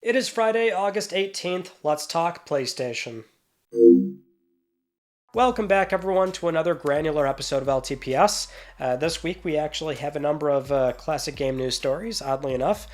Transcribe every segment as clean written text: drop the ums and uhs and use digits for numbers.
It is Friday, August 18th. Let's talk PlayStation. Welcome back, everyone, to another granular episode of LTPS. This week, we actually have a number of classic game news stories, oddly enough.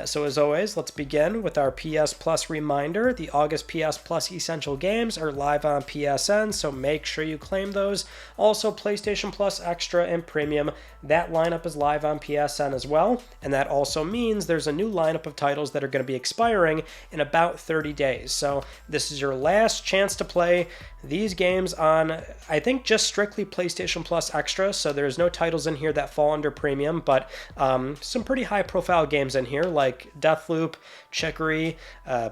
So as always, let's begin with our PS Plus reminder. The August PS Plus Essential Games are live on PSN, so make sure you claim those. Also, PlayStation Plus Extra and Premium, that lineup is live on PSN as well, and that also means there's a new lineup of titles that are going to be expiring in about 30 days. So this is your last chance to play these games on, I think, just strictly PlayStation Plus Extra, so there's no titles in here that fall under Premium, but some pretty high-profile games in here, like Deathloop, Chicory,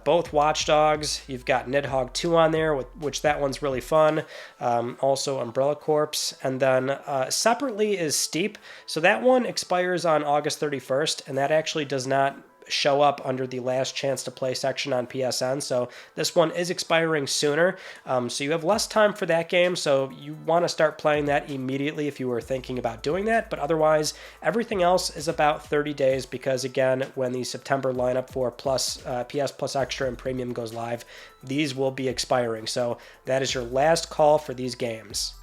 both Watch Dogs. You've got Nidhogg 2 on there, which that one's really fun. Also Umbrella Corps, and then separately is Steep. So that one expires on August 31st, and that actually does not show up under the last chance to play section on PSN, so this one is expiring sooner, so you have less time for that game, so you want to start playing that immediately if you were thinking about doing that, but otherwise everything else is about 30 days because, again, when the September lineup for PS Plus Extra and Premium goes live, these will be expiring, so that is your last call for these games.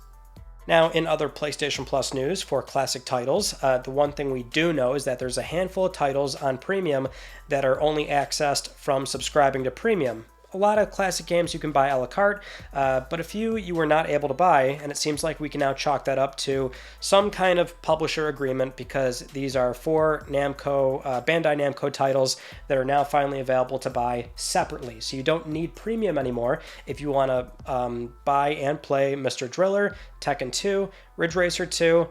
Now, in other PlayStation Plus news for classic titles, the one thing we do know is that there's a handful of titles on Premium that are only accessed from subscribing to Premium. A lot of classic games you can buy a la carte, but a few you were not able to buy, and it seems like we can now chalk that up to some kind of publisher agreement because these are four Bandai Namco titles that are now finally available to buy separately. So you don't need Premium anymore if you want to buy and play Mr. Driller, Tekken 2, Ridge Racer 2,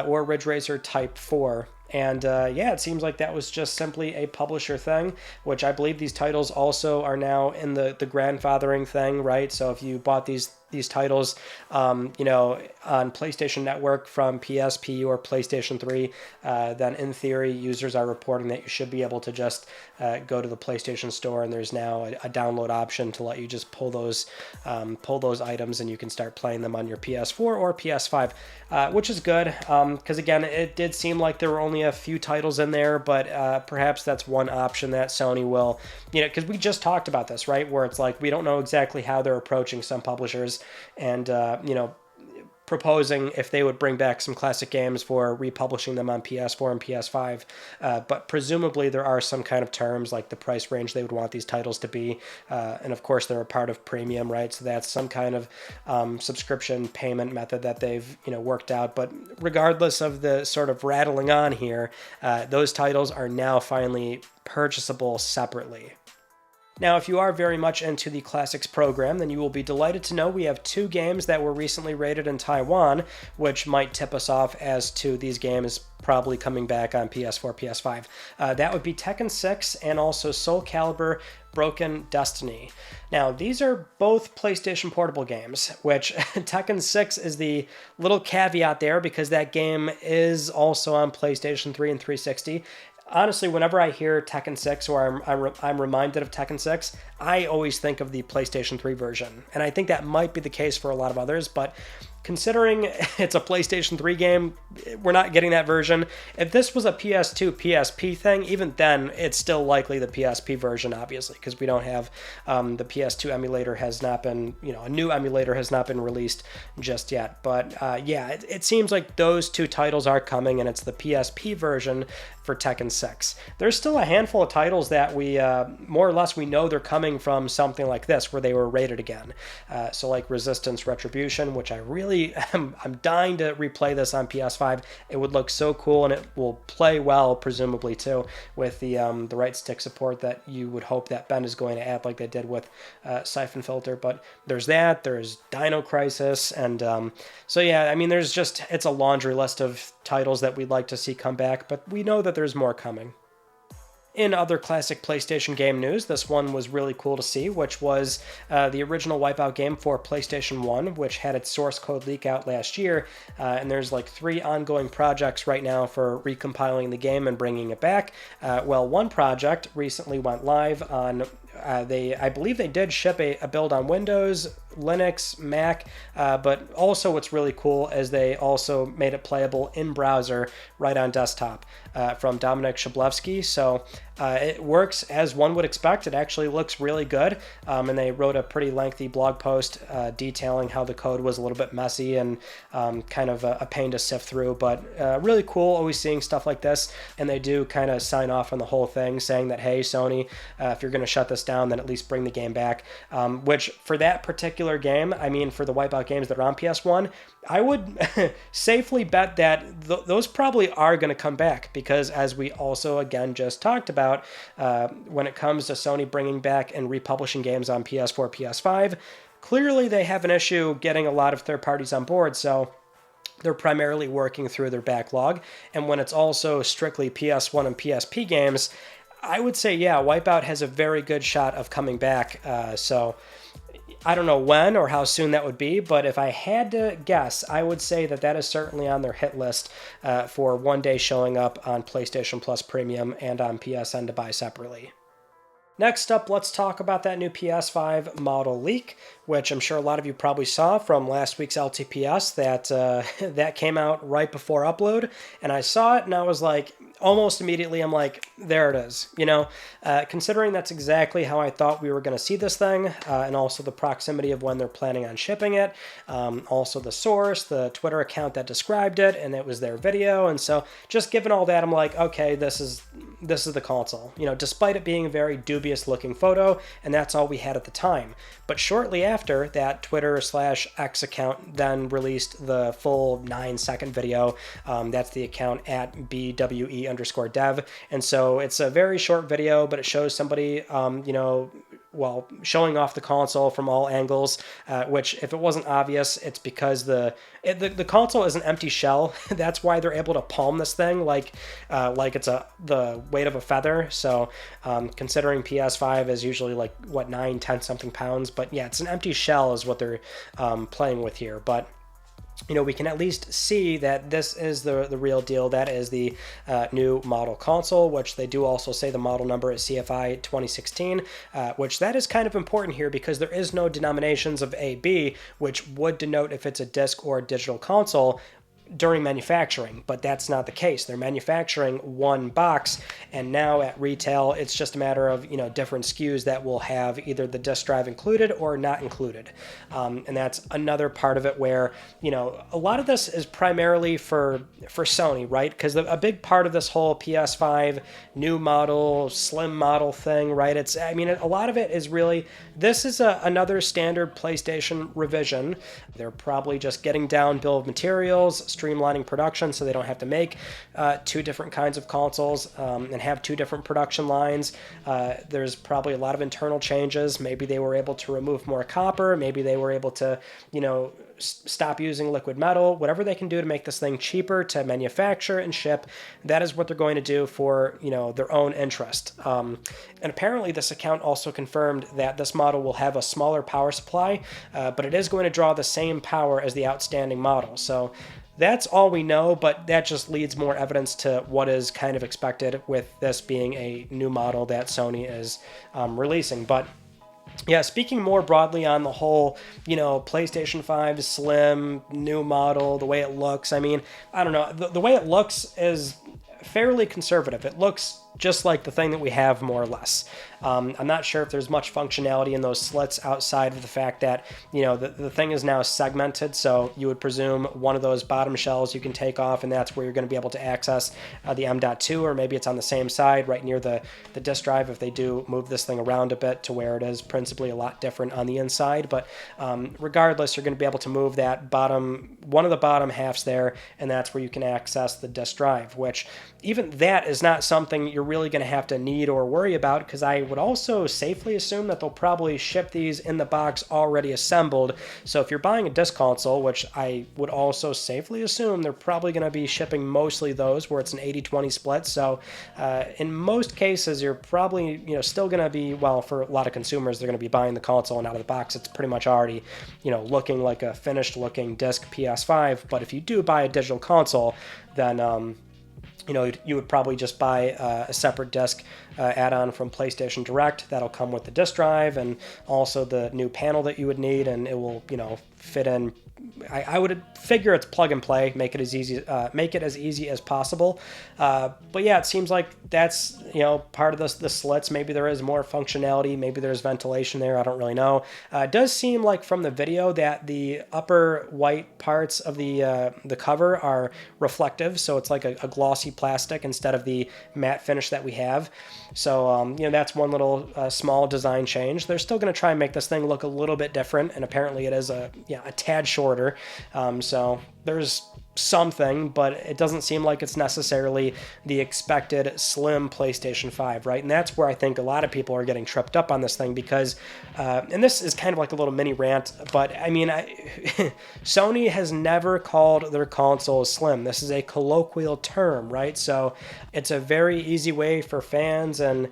or Ridge Racer Type 4. And it seems like that was just simply a publisher thing, which I believe these titles also are now in the grandfathering thing, right? So if you bought these titles, on PlayStation Network from PSP or PlayStation 3, then in theory, users are reporting that you should be able to just go to the PlayStation Store, and there's now a download option to let you just pull those items, and you can start playing them on your PS4 or PS5, which is good, because again, it did seem like there were only a few titles in there, but perhaps that's one option that Sony will, because we just talked about this, right, where it's like we don't know exactly how they're approaching some publishers, and proposing if they would bring back some classic games for republishing them on PS4 and PS5, but presumably there are some kind of terms like the price range they would want these titles to be, and of course they're a part of Premium, right? So that's some kind of subscription payment method that they've worked out. But regardless of the sort of rattling on here, those titles are now finally purchasable separately. Now, if you are very much into the Classics program, then you will be delighted to know we have two games that were recently rated in Taiwan, which might tip us off as to these games probably coming back on PS4, PS5. That would be Tekken 6 and also Soul Calibur Broken Destiny. Now, these are both PlayStation Portable games, which Tekken 6 is the little caveat there because that game is also on PlayStation 3 and 360. Honestly, whenever I hear Tekken 6 or I'm reminded of Tekken 6, I always think of the PlayStation 3 version. And I think that might be the case for a lot of others, but considering it's a PlayStation 3 game, we're not getting that version. If this was a PS2, PSP thing, even then, it's still likely the PSP version, obviously, because we don't have the PS2 emulator has not been, a new emulator has not been released just yet. But it seems like those two titles are coming, and it's the PSP version for Tekken 6. There's still a handful of titles that we, more or less, we know they're coming from something like this, where they were rated again. So like Resistance Retribution, which I really I'm dying to replay this on PS5. It would look so cool, and it will play well, presumably too, with the right stick support that you would hope that Ben is going to add, like they did with Siphon Filter. But there's that. There's Dino Crisis, and there's it's a laundry list of titles that we'd like to see come back, but we know that there's more coming. In other classic PlayStation game news, this one was really cool to see, which was the original Wipeout game for PlayStation 1, which had its source code leak out last year, and there's like 3 ongoing projects right now for recompiling the game and bringing it back. One project recently went live on I believe they did ship a build on Windows Linux, Mac, but also what's really cool is they also made it playable in browser right on desktop from Dominik Shablewski. So it works as one would expect. It actually looks really good, and they wrote a pretty lengthy blog post detailing how the code was a little bit messy and kind of a pain to sift through, but really cool always seeing stuff like this. And they do kind of sign off on the whole thing, saying that, hey, Sony, if you're going to shut this down, then at least bring the game back, which for that particular game, I mean, for the Wipeout games that are on PS1, I would safely bet that those probably are going to come back, because as we also, again, just talked about, when it comes to Sony bringing back and republishing games on PS4, PS5, clearly they have an issue getting a lot of third parties on board, so they're primarily working through their backlog. And when it's also strictly PS1 and PSP games, I would say, yeah, Wipeout has a very good shot of coming back. So I don't know when or how soon that would be, but if I had to guess, I would say that that is certainly on their hit list for one day showing up on PlayStation Plus Premium and on PSN to buy separately. Next up, let's talk about that new PS5 model leak, which I'm sure a lot of you probably saw from last week's LTPS that came out right before upload. And I saw it and I was like, almost immediately, I'm like, there it is. Considering that's exactly how I thought we were going to see this thing, and also the proximity of when they're planning on shipping it, also the source, the Twitter account that described it, and it was their video. And so just given all that, I'm like, okay, this is the console, despite it being a very dubious looking photo, and that's all we had at the time. But shortly after, that Twitter/X account then released the full 9-second video. That's the account at BWE_dev. And so it's a very short video, but it shows somebody, showing off the console from all angles, which if it wasn't obvious, it's because the console is an empty shell. That's why they're able to palm this thing like it's the weight of a feather. So considering PS5 is usually 9-10 something pounds, but yeah, it's an empty shell is what they're playing with here. But we can at least see that this is the real deal. That is the new model console, which they do also say the model number is CFI 2016, which that is kind of important here because there is no denominations of AB, which would denote if it's a disc or a digital console during manufacturing, but that's not the case. They're manufacturing one box, and now at retail, it's just a matter of, different SKUs that will have either the disk drive included or not included. And that's another part of it where, a lot of this is primarily for Sony, right? Because a big part of this whole PS5 new model, slim model thing, right? A lot of it is really, this is another standard PlayStation revision. They're probably just getting down bill of materials, streamlining production so they don't have to make two different kinds of consoles and have two different production lines. There's probably a lot of internal changes. Maybe they were able to remove more copper. Maybe they were able to, stop using liquid metal. Whatever they can do to make this thing cheaper to manufacture and ship, that is what they're going to do for, their own interest. And apparently this account also confirmed that this model will have a smaller power supply, but it is going to draw the same power as the outstanding model. So that's all we know, but that just leads more evidence to what is kind of expected with this being a new model that Sony is releasing. But yeah, speaking more broadly on the whole, PlayStation 5 Slim, new model, the way it looks, I don't know, the way it looks is fairly conservative. It looks just like the thing that we have, more or less. I'm not sure if there's much functionality in those slits outside of the fact that, the thing is now segmented, so you would presume one of those bottom shells you can take off, and that's where you're going to be able to access the M.2, or maybe it's on the same side, right near the disk drive, if they do move this thing around a bit to where it is principally a lot different on the inside. But regardless, you're going to be able to move that one of the bottom halves there, and that's where you can access the disk drive, which even that is not something you're really going to have to need or worry about, because I would also safely assume that they'll probably ship these in the box already assembled. So if you're buying a disc console, which I would also safely assume they're probably going to be shipping mostly those where it's an 80-20 split. So in most cases, you're probably still going to be, well, for a lot of consumers, they're going to be buying the console, and out of the box it's pretty much already looking like a finished looking disc PS5. But if you do buy a digital console, then you would probably just buy a separate disc add-on from PlayStation Direct that'll come with the disk drive and also the new panel that you would need, and it will, fit in. I would figure it's plug and play, make it as easy as possible. But yeah, it seems like that's part of the slits. Maybe there is more functionality. Maybe there's ventilation there. I don't really know. It does seem like from the video that the upper white parts of the cover are reflective, so it's like a glossy plastic instead of the matte finish that we have. So that's one little small design change. They're still going to try and make this thing look a little bit different, and apparently it is a tad shorter. So there's something, but it doesn't seem like it's necessarily the expected slim PlayStation 5, right? And that's where I think a lot of people are getting tripped up on this thing because, and this is kind of like a little mini rant, but I mean, Sony has never called their console slim. This is a colloquial term, right? So it's a very easy way for fans and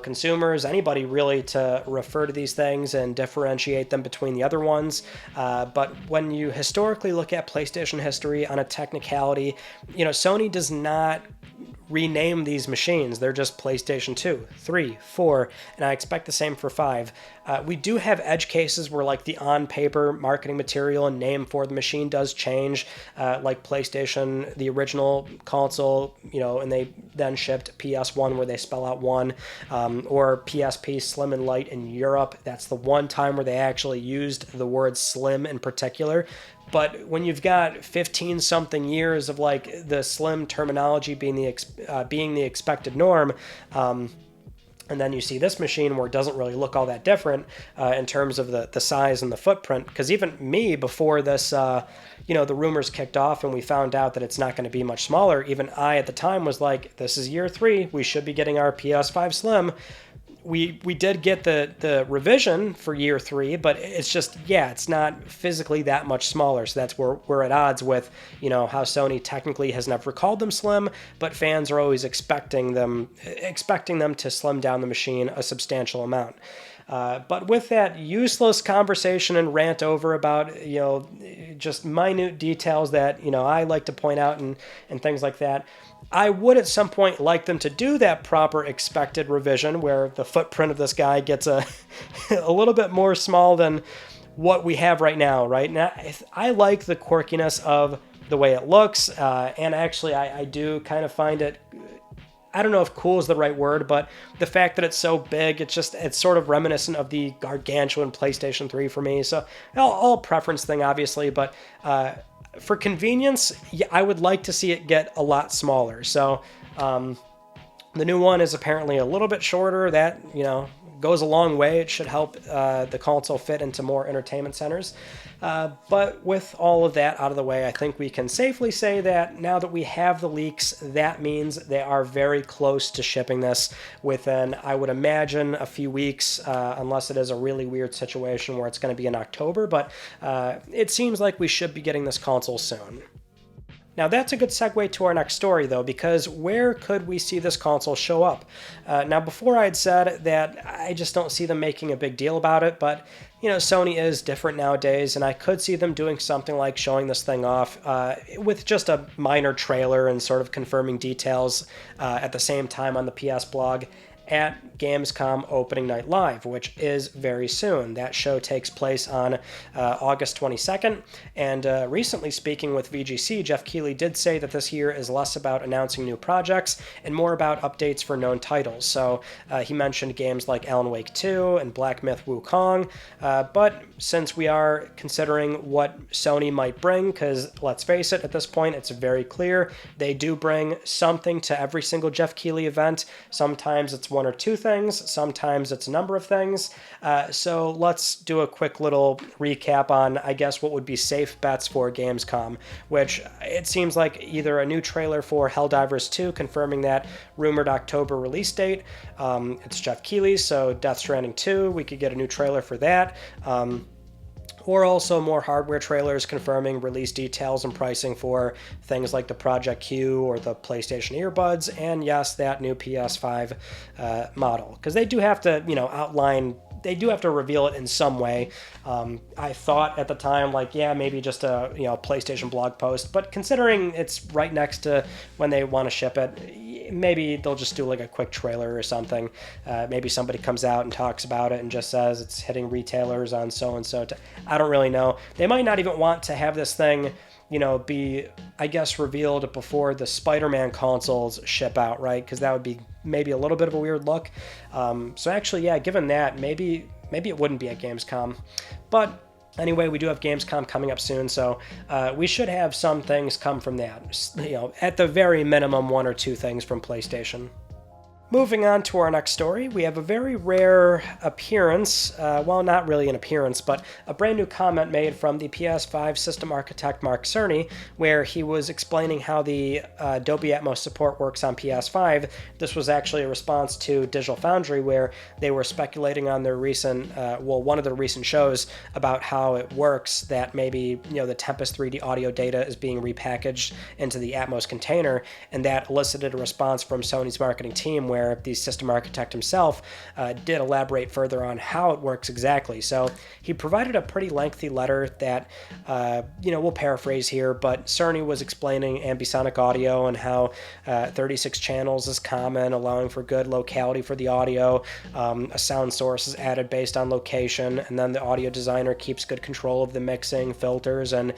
consumers, anybody really, to refer to these things and differentiate them between the other ones. But when you historically look at PlayStation history on a technicality, Sony does not rename these machines. They're just PlayStation 2, 3, 4, and I expect the same for 5. We do have edge cases where like the on-paper marketing material and name for the machine does change, like PlayStation, the original console, and they then shipped PS1 where they spell out 1, or PSP Slim and Light in Europe. That's the one time where they actually used the word slim in particular. But when you've got 15-something years of like the slim terminology being the expected norm, and then you see this machine where it doesn't really look all that different in terms of the size and the footprint. Because even me, before this, the rumors kicked off and we found out that it's not going to be much smaller, even I at the time was like, this is year 3, we should be getting our PS5 Slim. We did get the revision for year 3, but it's just, it's not physically that much smaller. So that's where we're at odds with, how Sony technically has never called them slim, but fans are always expecting them to slim down the machine a substantial amount. But with that useless conversation and rant over about, just minute details that, I like to point out and things like that, I would at some point like them to do that proper expected revision where the footprint of this guy gets a little bit more small than what we have right now, right? Now, I like the quirkiness of the way it looks, and actually I do kind of find it, I don't know if cool is the right word, but the fact that it's so big, it's sort of reminiscent of the gargantuan PlayStation 3 for me. So all preference thing, obviously, but for convenience, I would like to see it get a lot smaller. So the new one is apparently a little bit shorter. That, goes a long way. It should help the console fit into more entertainment centers. But with all of that out of the way, I think we can safely say that now that we have the leaks, that means they are very close to shipping this within, I would imagine, a few weeks, unless it is a really weird situation where it's going to be in October. But it seems like we should be getting this console soon. Now that's a good segue to our next story though, because where could we see this console show up? Now before I had said that I just don't see them making a big deal about it, but Sony is different nowadays, and I could see them doing something like showing this thing off with just a minor trailer and sort of confirming details at the same time on the PS blog at Gamescom Opening Night Live, which is very soon. That show takes place on August 22nd, and recently speaking with VGC, Jeff Keighley did say that this year is less about announcing new projects and more about updates for known titles. So he mentioned games like Alan Wake 2 and Black Myth Wukong, but since we are considering what Sony might bring, because let's face it, at this point it's very clear they do bring something to every single Jeff Keighley event. Sometimes it's one or two things, sometimes it's a number of things. So let's do a quick little recap on, I guess, what would be safe bets for Gamescom, which it seems like either a new trailer for Helldivers 2 confirming that rumored October release date. It's Jeff Keighley, so Death Stranding 2, we could get a new trailer for that. Or also more hardware trailers confirming release details and pricing for things like the Project Q or the PlayStation earbuds, and yes, that new PS5 model. Because they do have to, they do have to reveal it in some way. I thought at the time, maybe just a PlayStation blog post, but considering it's right next to when they want to ship it, maybe they'll just do like a quick trailer or something. Maybe somebody comes out and talks about it and just says it's hitting retailers on so-and-so. I don't really know. They might not even want to have this thing, be, I guess, revealed before the Spider-Man consoles ship out, right? Because that would be maybe a little bit of a weird look. So actually, yeah, given that, maybe it wouldn't be at Gamescom. But anyway, we do have Gamescom coming up soon, so we should have some things come from that. At the very minimum, 1 or 2 things from PlayStation. Moving on to our next story, we have a very rare appearance, well, not really an appearance, but a brand new comment made from the PS5 system architect Mark Cerny, where he was explaining how the Dolby Atmos support works on PS5. This was actually a response to Digital Foundry, where they were speculating on their recent, one of their recent shows about how it works, that maybe, the Tempest 3D audio data is being repackaged into the Atmos container, and that elicited a response from Sony's marketing team, where the system architect himself did elaborate further on how it works exactly. So he provided a pretty lengthy letter that, we'll paraphrase here, but Cerny was explaining ambisonic audio and how 36 channels is common, allowing for good locality for the audio. A sound source is added based on location, and then the audio designer keeps good control of the mixing, filters, and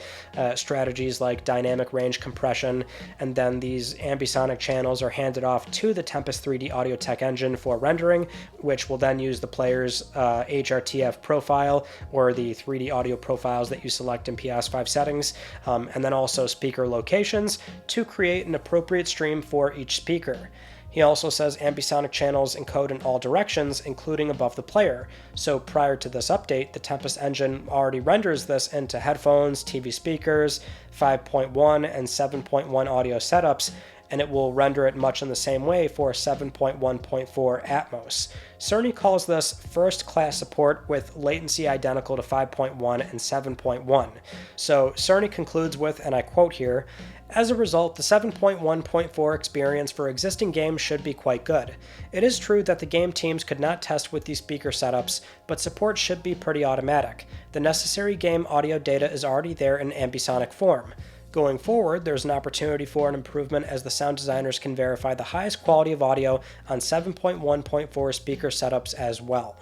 strategies like dynamic range compression. And then these ambisonic channels are handed off to the Tempest 3D audio tech engine for rendering, which will then use the player's HRTF profile or the 3D audio profiles that you select in PS5 settings, and then also speaker locations to create an appropriate stream for each speaker. He also says ambisonic channels encode in all directions, including above the player. So prior to this update, the Tempest engine already renders this into headphones, TV speakers, 5.1 and 7.1 audio setups, and it will render it much in the same way for 7.1.4 Atmos. Cerny calls this first-class support with latency identical to 5.1 and 7.1. So Cerny concludes with, and I quote here, "As a result, the 7.1.4 experience for existing games should be quite good. It is true that the game teams could not test with these speaker setups, but support should be pretty automatic. The necessary game audio data is already there in ambisonic form. Going forward, there's an opportunity for an improvement as the sound designers can verify the highest quality of audio on 7.1.4 speaker setups as well."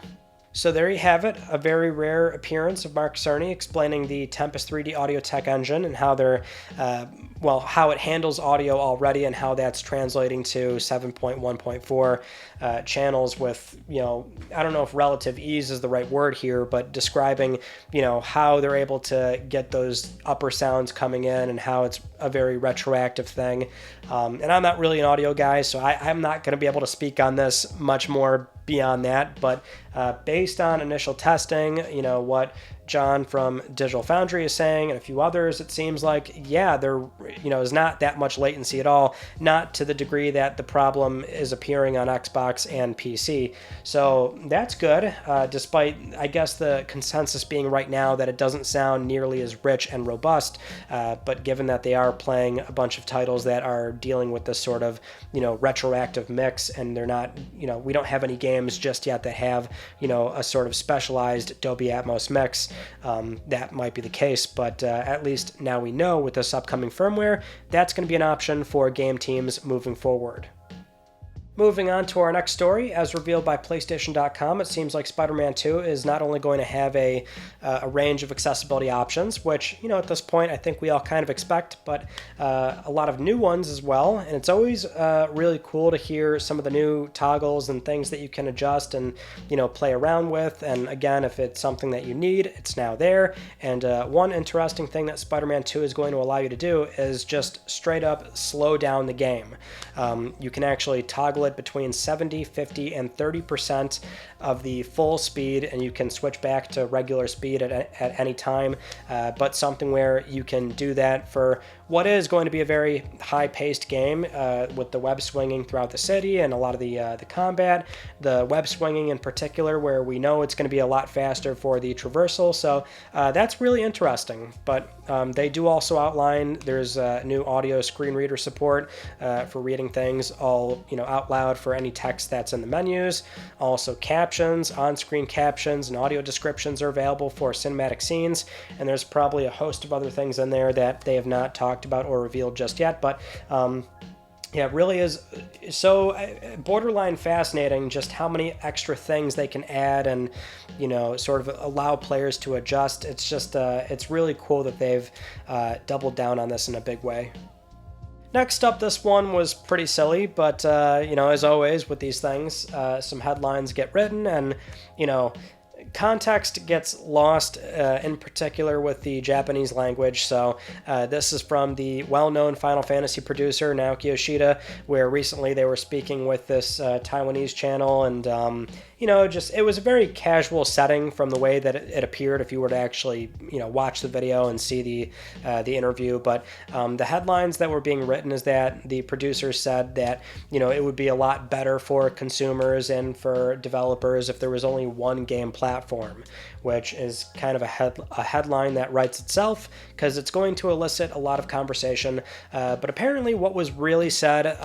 So there you have it, a very rare appearance of Mark Cerny explaining the Tempest 3D audio tech engine and how they're, how it handles audio already and how that's translating to 7.1.4 channels with, I don't know if relative ease is the right word here, but describing, how they're able to get those upper sounds coming in and how it's a very retroactive thing. And I'm not really an audio guy, so I'm not going to be able to speak on this much more beyond that, but based on initial testing, what John from Digital Foundry is saying and a few others, it seems like, there is not that much latency at all, not to the degree that the problem is appearing on Xbox and PC. So that's good, despite, I guess, the consensus being right now that it doesn't sound nearly as rich and robust, but given that they are playing a bunch of titles that are dealing with this sort of, retroactive mix, and they're not, we don't have any games just yet that have, a sort of specialized Dolby Atmos mix. That might be the case, but at least now we know with this upcoming firmware, that's going to be an option for game teams moving forward. Moving on to our next story, as revealed by PlayStation.com, it seems like Spider-Man 2 is not only going to have a range of accessibility options, which, at this point I think we all kind of expect, but a lot of new ones as well. And it's always really cool to hear some of the new toggles and things that you can adjust and, play around with. And again, if it's something that you need, it's now there. And one interesting thing that Spider-Man 2 is going to allow you to do is just straight up slow down the game. You can actually toggle it between 70, 50, and 30% of the full speed, and you can switch back to regular speed at any time, but something where you can do that for what is going to be a very high-paced game with the web swinging throughout the city and a lot of the combat, the web swinging in particular, where we know it's going to be a lot faster for the traversal, so that's really interesting. But they do also outline there's new audio screen reader support for reading things all out loud for any text that's in the menus. Also captions, on-screen captions, and audio descriptions are available for cinematic scenes, and there's probably a host of other things in there that they have not talked about or revealed just yet, but Yeah, it really is so borderline fascinating just how many extra things they can add and, sort of allow players to adjust. It's just, it's really cool that they've doubled down on this in a big way. Next up, this one was pretty silly, but, as always with these things, some headlines get written and, context gets lost, in particular with the Japanese language. So this is from the well-known Final Fantasy producer Naoki Yoshida, where recently they were speaking with this Taiwanese channel, and it was a very casual setting from the way that it appeared if you were to actually watch the video and see the interview. But the headlines that were being written is that the producer said that it would be a lot better for consumers and for developers if there was only one game platform, which is kind of a headline that writes itself because it's going to elicit a lot of conversation. But apparently what was really said,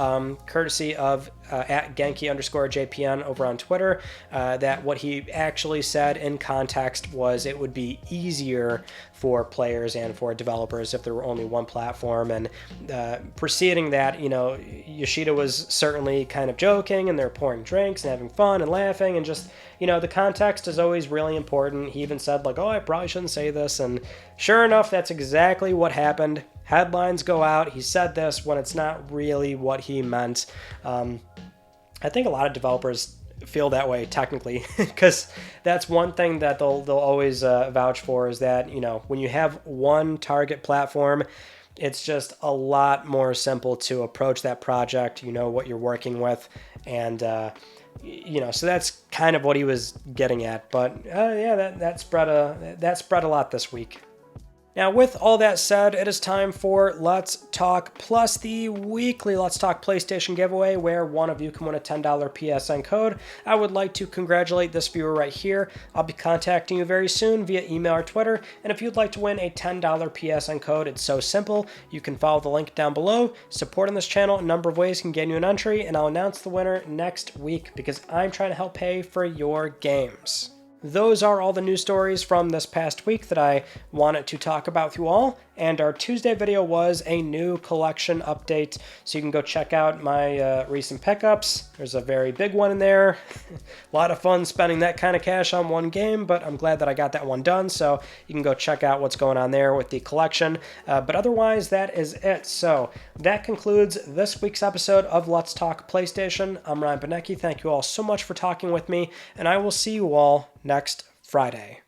courtesy of at Genki_JPN over on Twitter, that what he actually said in context was it would be easier for players and for developers if there were only one platform. And preceding that, Yoshida was certainly kind of joking, and they're pouring drinks and having fun and laughing, and just, the context is always really important. He even said, like, oh, I probably shouldn't say this, and sure enough, that's exactly what happened. Headlines go out, he said this when it's not really what he meant. I think a lot of developers feel that way technically, because that's one thing that they'll always vouch for, is that when you have one target platform, it's just a lot more simple to approach that project. What you're working with, and so that's kind of what he was getting at. But that spread a lot this week. Now, with all that said, it is time for Let's Talk Plus, the weekly Let's Talk PlayStation giveaway, where one of you can win a $10 PSN code. I would like to congratulate this viewer right here. I'll be contacting you very soon via email or Twitter, and if you'd like to win a $10 PSN code, it's so simple. You can follow the link down below. Supporting this channel in a number of ways can get you an entry, and I'll announce the winner next week because I'm trying to help pay for your games. Those are all the news stories from this past week that I wanted to talk about with you all, and our Tuesday video was a new collection update, so you can go check out my recent pickups. There's a very big one in there. A lot of fun spending that kind of cash on one game, but I'm glad that I got that one done, so you can go check out what's going on there with the collection. But otherwise, that is it. So that concludes this week's episode of Let's Talk PlayStation. I'm Ryan Benecki. Thank you all so much for talking with me, and I will see you all next Friday.